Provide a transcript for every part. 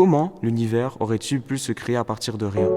Comment l'univers aurait-il pu se créer à partir de rien?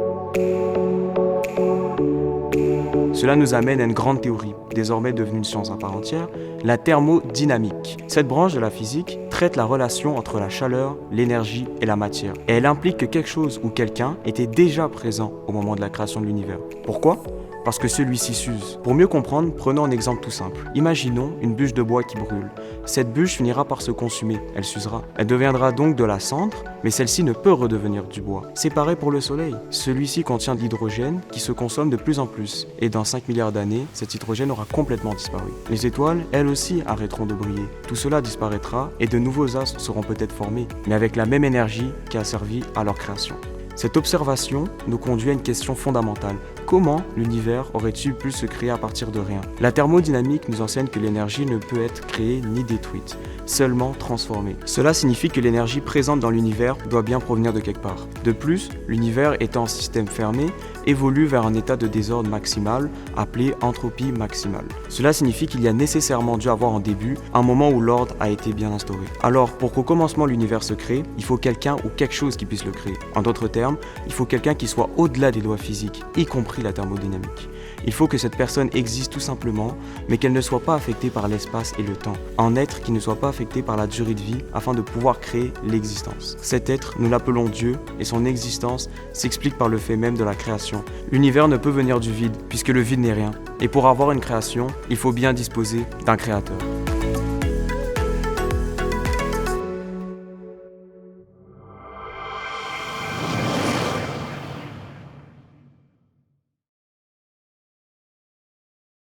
Cela nous amène à une grande théorie, désormais devenue une science à part entière, la thermodynamique. Cette branche de la physique traite la relation entre la chaleur, l'énergie et la matière. Et elle implique que quelque chose ou quelqu'un était déjà présent au moment de la création de l'univers. Pourquoi ? Parce que celui-ci s'use. Pour mieux comprendre, prenons un exemple tout simple. Imaginons une bûche de bois qui brûle. Cette bûche finira par se consumer, elle s'usera. Elle deviendra donc de la cendre, mais celle-ci ne peut redevenir du bois. C'est pareil pour le soleil. Celui-ci contient de l'hydrogène qui se consomme de plus en plus. Et dans 5 milliards d'années, cet hydrogène aura complètement disparu. Les étoiles, elles aussi, arrêteront de briller. Tout cela disparaîtra et de nouveaux astres seront peut-être formés, mais avec la même énergie qui a servi à leur création. Cette observation nous conduit à une question fondamentale. Comment l'univers aurait-il pu se créer à partir de rien? La thermodynamique nous enseigne que l'énergie ne peut être créée ni détruite, seulement transformée. Cela signifie que l'énergie présente dans l'univers doit bien provenir de quelque part. De plus, l'univers étant un système fermé, évolue vers un état de désordre maximal, appelé entropie maximale. Cela signifie qu'il y a nécessairement dû avoir un début, un moment où l'ordre a été bien instauré. Alors, pour qu'au commencement l'univers se crée, il faut quelqu'un ou quelque chose qui puisse le créer. En d'autres termes, il faut quelqu'un qui soit au-delà des lois physiques, y compris la thermodynamique. Il faut que cette personne existe tout simplement, mais qu'elle ne soit pas affectée par l'espace et le temps. Un être qui ne soit pas affecté par la durée de vie afin de pouvoir créer l'existence. Cet être, nous l'appelons Dieu, et son existence s'explique par le fait même de la création. L'univers ne peut venir du vide, puisque le vide n'est rien. Et pour avoir une création, il faut bien disposer d'un créateur.